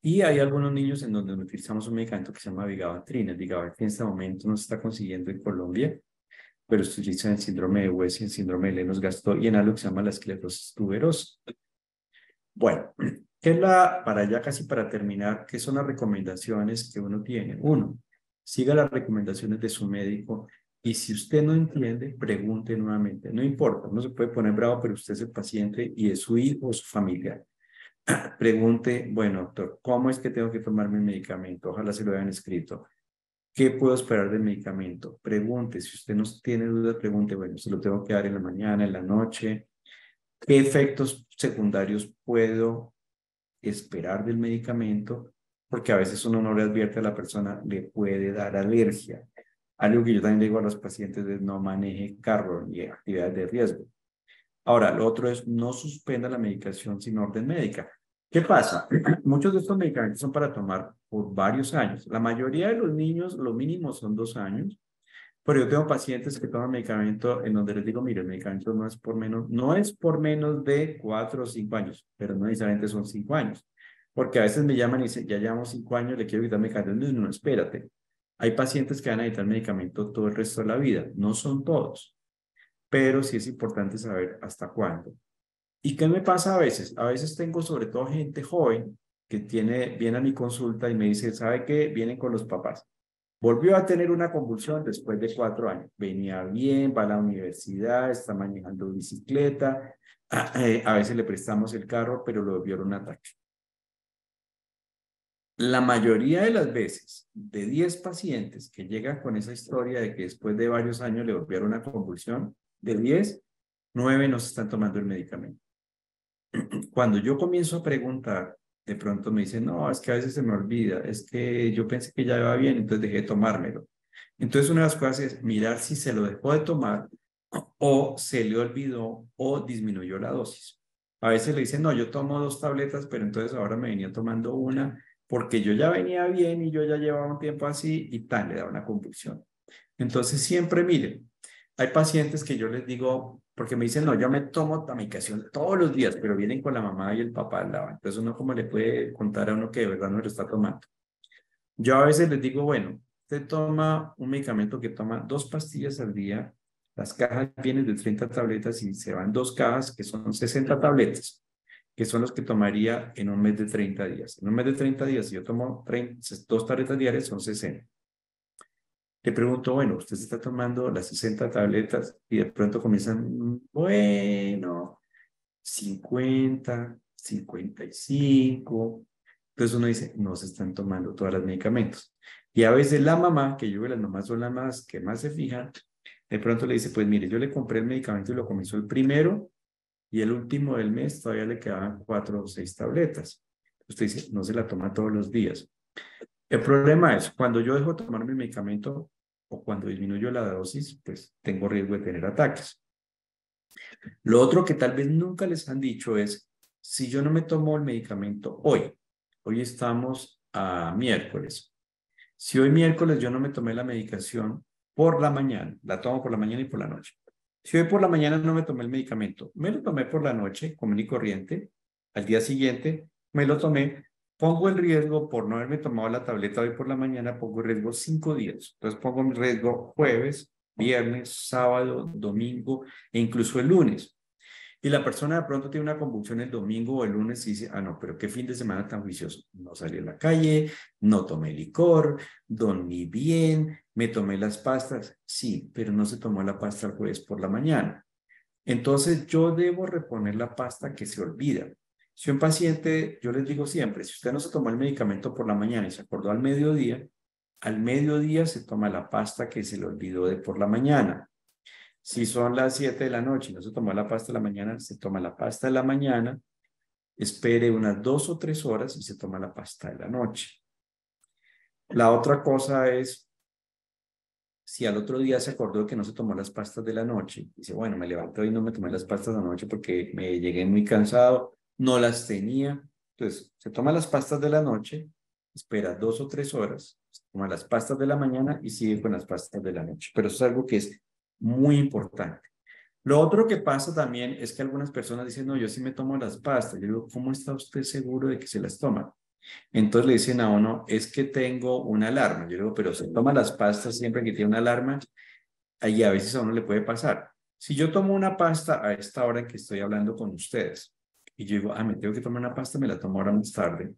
Y hay algunos niños en donde utilizamos un medicamento que se llama vigabatrin. El vigabatrin en este momento no se está consiguiendo en Colombia, pero se utiliza en síndrome de West y en síndrome de Lennox-Gastaut y en algo que se llama la esclerosis tuberosa. Bueno, para ya casi para terminar, ¿qué son las recomendaciones que uno tiene? Uno, siga las recomendaciones de su médico y si usted no entiende, pregunte nuevamente. No importa, no se puede poner bravo, pero usted es el paciente y es su hijo o su familiar. Pregunte, bueno, doctor, ¿cómo es que tengo que tomar mi medicamento? Ojalá se lo hayan escrito. ¿Qué puedo esperar del medicamento? Pregunte, si usted no tiene dudas, pregunte, bueno, ¿se lo tengo que dar en la mañana, en la noche? ¿Qué efectos secundarios puedo esperar del medicamento? Porque a veces uno no le advierte a la persona, le puede dar alergia. Algo que yo también digo a los pacientes es no maneje carro ni actividades de riesgo. Ahora, lo otro es no suspenda la medicación sin orden médica. ¿Qué pasa? Muchos de estos medicamentos son para tomar por varios años. La mayoría de los niños, lo mínimo son 2 años, Pero yo tengo pacientes que toman medicamento en donde les digo, mire, el medicamento no es por menos de 4 o 5 años, pero no necesariamente son 5 años. Porque a veces me llaman y dicen, ya llevamos 5 años, le quiero quitar medicamento. No, no, espérate. Hay pacientes que van a necesitar medicamento todo el resto de la vida. No son todos, pero sí es importante saber hasta cuándo. ¿Y qué me pasa a veces? A veces tengo sobre todo gente joven que viene a mi consulta y me dice, ¿sabe qué? Vienen con los papás. Volvió a tener una convulsión después de 4 años. Venía bien, va a la universidad, está manejando bicicleta. A veces le prestamos el carro, pero lo volvieron un ataque. La mayoría de las veces, de 10 pacientes que llegan con esa historia de que después de varios años le volvieron una convulsión, de 10, 9 no se están tomando el medicamento. Cuando yo comienzo a preguntar, de pronto me dicen, no, es que a veces se me olvida, es que yo pensé que ya iba bien, entonces dejé de tomármelo. Entonces, una de las cosas es mirar si se lo dejó de tomar o se le olvidó o disminuyó la dosis. A veces le dicen, no, yo tomo 2 tabletas, pero entonces ahora me venía tomando una porque yo ya venía bien y yo ya llevaba un tiempo así y tal, le da una convulsión. Entonces, siempre miren, hay pacientes que yo les digo, porque me dicen, no, yo me tomo la medicación todos los días, pero vienen con la mamá y el papá al lado. Entonces, uno como le puede contar a uno que de verdad no lo está tomando. Yo a veces les digo, bueno, usted toma un medicamento que toma 2 pastillas al día, las cajas vienen de 30 tabletas y se van 2 cajas que son 60 tabletas, que son los que tomaría en un mes de 30 días. En un mes de 30 días, si yo tomo 2 tabletas diarias, son 60. Le pregunto, bueno, usted se está tomando las 60 tabletas y de pronto comienzan, bueno, 50, 55. Entonces uno dice, no se están tomando todos los medicamentos. Y a veces la mamá, que yo veo las mamás son las más que más se fijan, de pronto le dice, pues mire, yo le compré el medicamento y lo comenzó el primero y el último del mes todavía le quedaban 4 o 6 tabletas. Usted dice, no se la toma todos los días. El problema es, cuando yo dejo de tomar mi medicamento o cuando disminuyo la dosis, pues tengo riesgo de tener ataques. Lo otro que tal vez nunca les han dicho es, si yo no me tomo el medicamento hoy estamos a miércoles. Si hoy miércoles yo no me tomé la medicación por la mañana, la tomo por la mañana y por la noche. Si hoy por la mañana no me tomé el medicamento, me lo tomé por la noche, común y corriente, al día siguiente me lo tomé, pongo el riesgo por no haberme tomado la tableta hoy por la mañana, pongo el riesgo 5 días. Entonces pongo mi riesgo jueves, viernes, sábado, domingo e incluso el lunes. Y la persona de pronto tiene una convulsión el domingo o el lunes y dice, ah, no, pero qué fin de semana tan juicioso. No salí a la calle, no tomé licor, dormí bien, me tomé las pastas. Sí, pero no se tomó la pasta el jueves por la mañana. Entonces yo debo reponer la pasta que se olvida. Si un paciente, yo les digo siempre, si usted no se tomó el medicamento por la mañana y se acordó al mediodía se toma la pasta que se le olvidó de por la mañana. Si son las 7 de la noche y no se tomó la pasta de la mañana, se toma la pasta de la mañana, espere unas 2 o 3 horas y se toma la pasta de la noche. La otra cosa es, si al otro día se acordó que no se tomó las pastas de la noche, dice, bueno, me levanto y no me tomé las pastas de la noche porque me llegué muy cansado, no las tenía. Entonces, se toma las pastas de la noche, espera 2 o 3 horas, se toma las pastas de la mañana y sigue con las pastas de la noche. Pero eso es algo que es muy importante. Lo otro que pasa también es que algunas personas dicen, no, yo sí me tomo las pastas. Yo digo, ¿cómo está usted seguro de que se las toma? Entonces le dicen a uno, es que tengo una alarma. Yo digo, pero se toma las pastas siempre que tiene una alarma, y a veces a uno le puede pasar. Si yo tomo una pasta a esta hora en que estoy hablando con ustedes, y yo digo, me tengo que tomar una pasta, me la tomo ahora más tarde,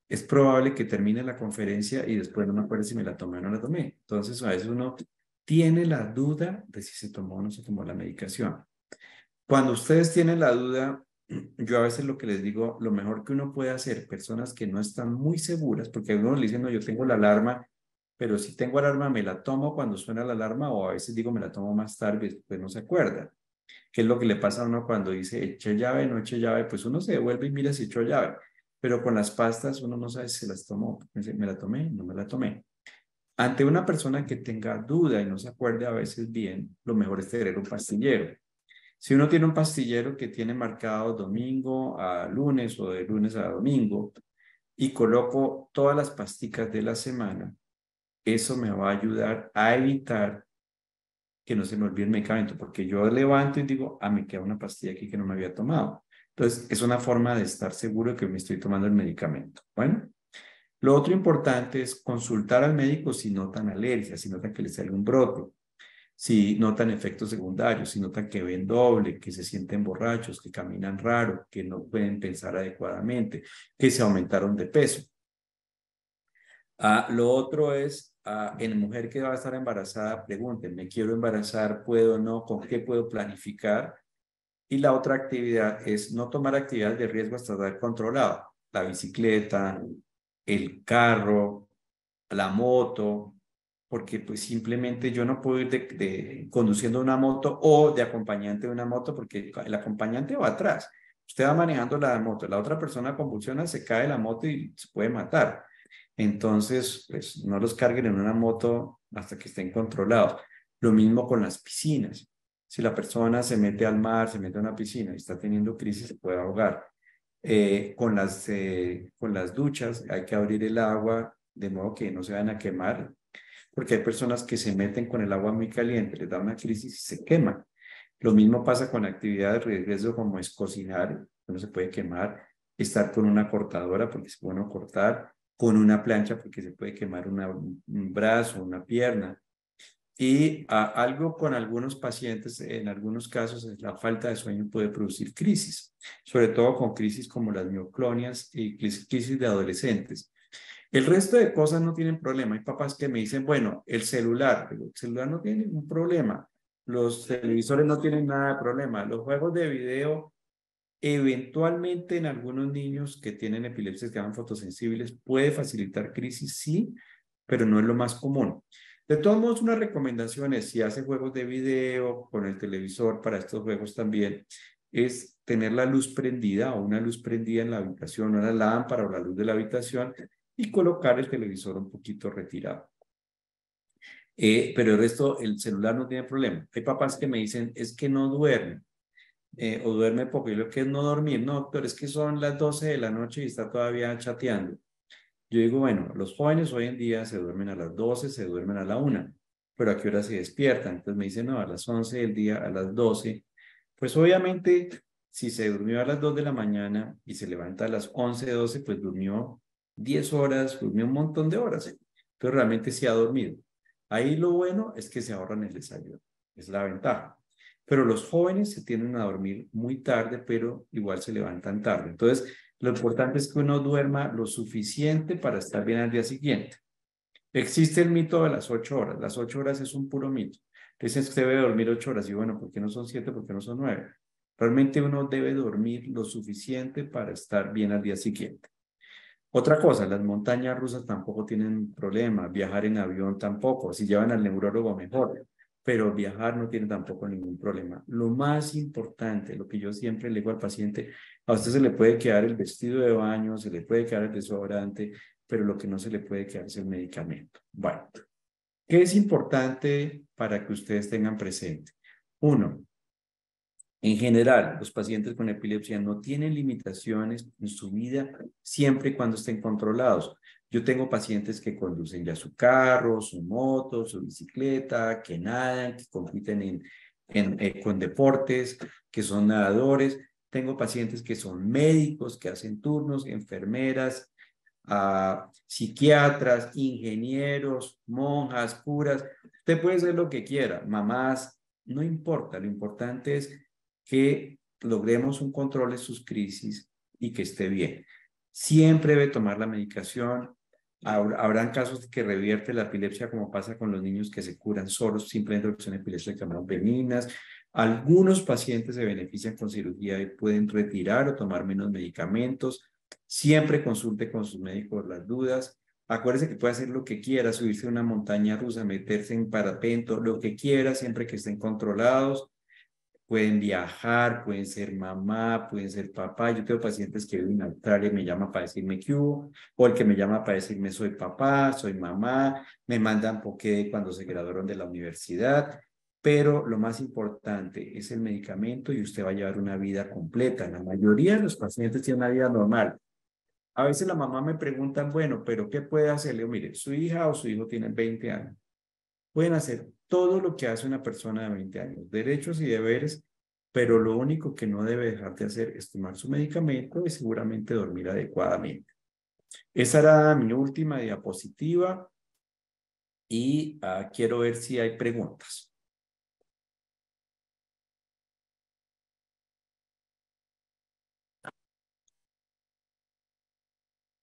es probable que termine la conferencia y después no me acuerdo si me la tomé o no la tomé. Entonces a veces uno tiene la duda de si se tomó o no se tomó la medicación. Cuando ustedes tienen la duda, yo a veces lo que les digo, lo mejor que uno puede hacer, personas que no están muy seguras, porque uno le dice, no, yo tengo la alarma, pero si tengo alarma me la tomo cuando suena la alarma o a veces digo me la tomo más tarde, después no se acuerda. ¿Qué es lo que le pasa a uno cuando dice eche llave, no eche llave? Pues uno se devuelve y mira si echó llave, pero con las pastas uno no sabe si se las tomó. ¿Me la tomé? No me la tomé. Ante una persona que tenga duda y no se acuerde a veces bien, lo mejor es tener un pastillero. Si uno tiene un pastillero que tiene marcado domingo a lunes o de lunes a domingo y coloco todas las pasticas de la semana, eso me va a ayudar a evitar que no se me olvide el medicamento, porque yo levanto y digo, me queda una pastilla aquí que no me había tomado. Entonces, es una forma de estar seguro de que me estoy tomando el medicamento. Bueno, lo otro importante es consultar al médico si notan alergia, si notan que les sale un brote, si notan efectos secundarios, si notan que ven doble, que se sienten borrachos, que caminan raro, que no pueden pensar adecuadamente, que se aumentaron de peso. Lo otro es, en mujer que va a estar embarazada, pregunten, ¿me quiero embarazar? ¿Puedo o no? ¿Con qué puedo planificar? Y la otra actividad es no tomar actividades de riesgo hasta estar controlado. La bicicleta, el carro, la moto, porque pues simplemente yo no puedo ir conduciendo una moto o de acompañante de una moto porque el acompañante va atrás. Usted va manejando la moto, la otra persona convulsiona, se cae de la moto y se puede matar. Entonces, pues no los carguen en una moto hasta que estén controlados. Lo mismo con las piscinas. Si la persona se mete al mar, se mete a una piscina y está teniendo crisis, se puede ahogar. Con las duchas hay que abrir el agua de modo que no se van a quemar, porque hay personas que se meten con el agua muy caliente, les da una crisis y se queman. Lo mismo pasa con actividades de riesgo como es cocinar, uno se puede quemar, estar con una cortadora porque se puede uno cortar, con una plancha porque se puede quemar un brazo, una pierna. Y algo con algunos pacientes, en algunos casos, es la falta de sueño puede producir crisis, sobre todo con crisis como las mioclonias y crisis de adolescentes. El resto de cosas no tienen problema. Hay papás que me dicen, bueno, el celular, pero el celular no tiene ningún problema. Los televisores no tienen nada de problema. Los juegos de video, eventualmente en algunos niños que tienen epilepsias que llaman fotosensibles, puede facilitar crisis, sí, pero no es lo más común. De todos modos, una recomendación es, si hace juegos de video con el televisor para estos juegos también, es tener la luz prendida o una luz prendida en la habitación, o la lámpara o la luz de la habitación y colocar el televisor un poquito retirado. Pero el resto, el celular no tiene problema. Hay papás que me dicen, es que no duerme o duerme poco. Y lo que es no dormir, no, pero es que son las 12 de la noche y está todavía chateando. Yo digo, bueno, los jóvenes hoy en día se duermen a las 12, se duermen a la 1, pero ¿a qué hora se despiertan? Entonces me dicen, no, a las 11 del día, a las 12. Pues obviamente, si se durmió a las 2 de la mañana y se levanta a las 11, 12, pues durmió 10 horas, durmió un montón de horas. Entonces realmente sí ha dormido. Ahí lo bueno es que se ahorran el desayuno, es la ventaja. Pero los jóvenes se tienden a dormir muy tarde, pero igual se levantan tarde. Entonces, lo importante es que uno duerma lo suficiente para estar bien al día siguiente. Existe el mito de las 8 horas. Las 8 horas es un puro mito. Dicen que usted debe dormir 8 horas. Y bueno, ¿por qué no son 7? ¿Por qué no son 9? Realmente uno debe dormir lo suficiente para estar bien al día siguiente. Otra cosa, las montañas rusas tampoco tienen problema. Viajar en avión tampoco. Si llevan al neurólogo, mejor. Pero viajar no tiene tampoco ningún problema. Lo más importante, lo que yo siempre le digo al paciente, a usted se le puede quedar el vestido de baño, se le puede quedar el desodorante, pero lo que no se le puede quedar es el medicamento. Bueno, ¿qué es importante para que ustedes tengan presente? Uno, en general, los pacientes con epilepsia no tienen limitaciones en su vida siempre y cuando estén controlados. Yo tengo pacientes que conducen ya su carro, su moto, su bicicleta, que nadan, que compiten con deportes, que son nadadores. Tengo pacientes que son médicos, que hacen turnos, enfermeras, psiquiatras, ingenieros, monjas, curas. Usted puede ser lo que quiera, mamás, no importa. Lo importante es que logremos un control de sus crisis y que esté bien. Siempre debe tomar la medicación. Habrán casos que revierte la epilepsia, como pasa con los niños que se curan solos, simplemente porque son epilepsias benignas. Algunos pacientes se benefician con cirugía y pueden retirar o tomar menos medicamentos. Siempre consulte con sus médicos las dudas. Acuérdese que puede hacer lo que quiera, subirse a una montaña rusa, meterse en parapento, lo que quiera, siempre que estén controlados. Pueden viajar, pueden ser mamá, pueden ser papá. Yo tengo pacientes que viven en Australia y me llaman para decirme qué hubo, o el que me llama para decirme soy papá, soy mamá, me mandan porque cuando se graduaron de la universidad. Pero lo más importante es el medicamento y usted va a llevar una vida completa. La mayoría de los pacientes tienen una vida normal. A veces la mamá me pregunta, bueno, pero ¿qué puede hacer? Le digo, mire, su hija o su hijo tienen 20 años. pueden hacer todo lo que hace una persona de 20 años, derechos y deberes, pero lo único que no debe dejar de hacer es tomar su medicamento y seguramente dormir adecuadamente. Esa era mi última diapositiva y quiero ver si hay preguntas.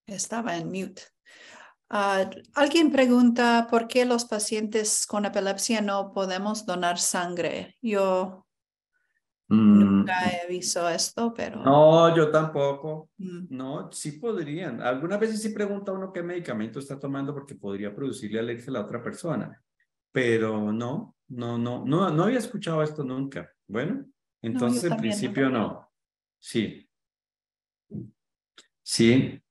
Estaba en mute. Alguien pregunta por qué los pacientes con epilepsia no podemos donar sangre. Yo nunca he visto esto, pero... No, yo tampoco. No, sí podrían. Algunas veces sí pregunta uno qué medicamento está tomando porque podría producirle alergia a la otra persona. Pero no había escuchado esto nunca. Bueno, No, yo entonces en también no. principio no. Sí, sí.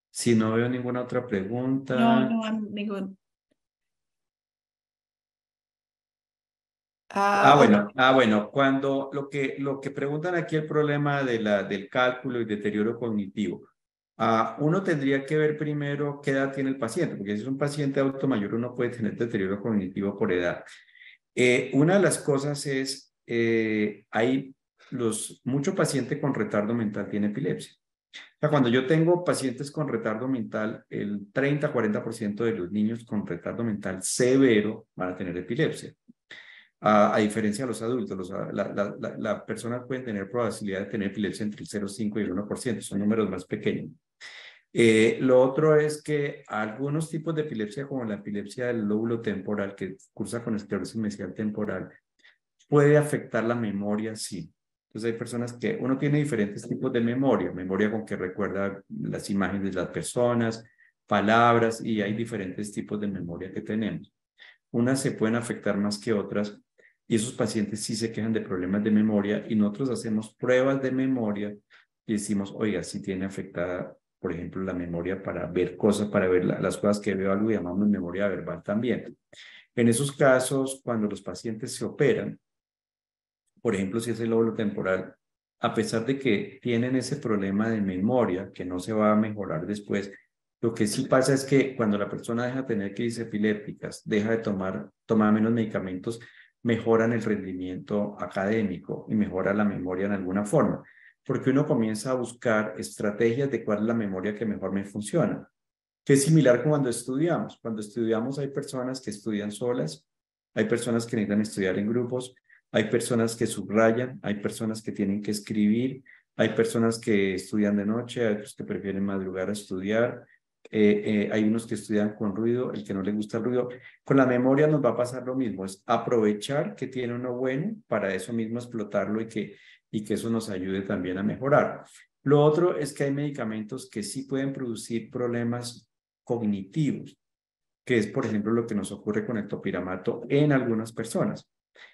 Si no veo ninguna otra No, pregunta. no hay ningún... Bueno, cuando lo que preguntan aquí el problema del cálculo y deterioro cognitivo, uno tendría que ver primero qué edad tiene el paciente, porque si es un paciente adulto mayor, uno puede tener deterioro cognitivo por edad. Una de las cosas es, mucho paciente con retardo mental tiene epilepsia. O sea, cuando yo tengo pacientes con retardo mental, el 30-40% de los niños con retardo mental severo van a tener epilepsia. A diferencia de los adultos, las personas pueden tener probabilidad de tener epilepsia entre el 0,5 y el 1%, son números más pequeños. Lo otro es que algunos tipos de epilepsia, como la epilepsia del lóbulo temporal, que cursa con esclerosis mesial temporal, puede afectar la memoria, sí. Entonces hay personas que uno tiene diferentes tipos de memoria, memoria con que recuerda las imágenes de las personas, palabras, y hay diferentes tipos de memoria que tenemos. Unas se pueden afectar más que otras y esos pacientes sí se quejan de problemas de memoria y nosotros hacemos pruebas de memoria y decimos, oiga, si tiene afectada, por ejemplo, la memoria para ver cosas, para ver las cosas que veo, algo llamamos memoria verbal también. En esos casos, cuando los pacientes se operan, por ejemplo, si es el lóbulo temporal, a pesar de que tienen ese problema de memoria que no se va a mejorar después, lo que sí pasa es que cuando la persona deja de tener crisis epilépticas, deja de tomar menos medicamentos, mejoran el rendimiento académico y mejora la memoria en alguna forma, porque uno comienza a buscar estrategias de cuál es la memoria que mejor me funciona, que es similar con cuando estudiamos. Cuando estudiamos hay personas que estudian solas, hay personas que necesitan estudiar en grupos, hay personas que subrayan, hay personas que tienen que escribir, hay personas que estudian de noche, hay otros que prefieren madrugar a estudiar, hay unos que estudian con ruido, el que no le gusta el ruido. Con la memoria nos va a pasar lo mismo, es aprovechar que tiene uno bueno para eso mismo explotarlo y que eso nos ayude también a mejorar. Lo otro es que hay medicamentos que sí pueden producir problemas cognitivos, que es, por ejemplo, lo que nos ocurre con el topiramato en algunas personas.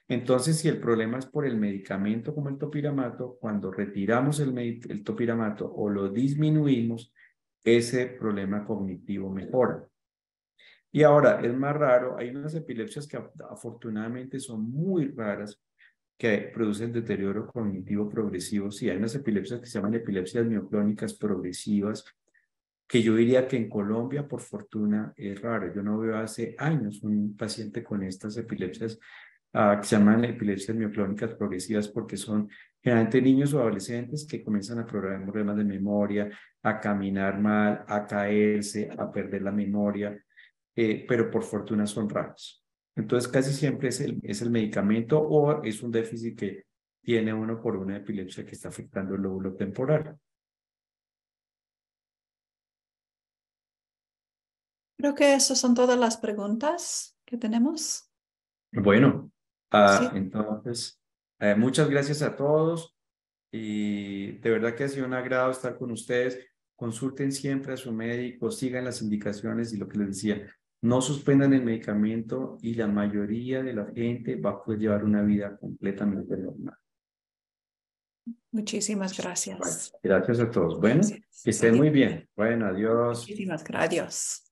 Entonces, si el problema es por el medicamento como el topiramato, cuando retiramos el topiramato o lo disminuimos, ese problema cognitivo mejora. Y ahora, es más raro, hay unas epilepsias que afortunadamente son muy raras, que producen deterioro cognitivo progresivo. Sí, hay unas epilepsias que se llaman epilepsias mioclónicas progresivas, que yo diría que en Colombia, por fortuna, es raro. Yo no veo hace años un paciente con estas epilepsias que se llaman epilepsias mioclónicas progresivas porque son generalmente niños o adolescentes que comienzan a problemas de memoria, a caminar mal, a caerse, a perder la memoria, pero por fortuna son raros. Entonces casi siempre es el medicamento o es un déficit que tiene uno por una epilepsia que está afectando el lóbulo temporal. Creo que esas son todas las preguntas que tenemos. Bueno, Sí. entonces, muchas gracias a todos y de verdad que ha sido un agrado estar con ustedes. Consulten siempre a su médico, sigan las indicaciones y lo que les decía, no suspendan el medicamento y la mayoría de la gente va a poder llevar una vida completamente normal. Muchísimas Bueno, gracias. gracias a todos. Bueno, Gracias. que estén muy bien. Bueno, adiós. Muchísimas gracias.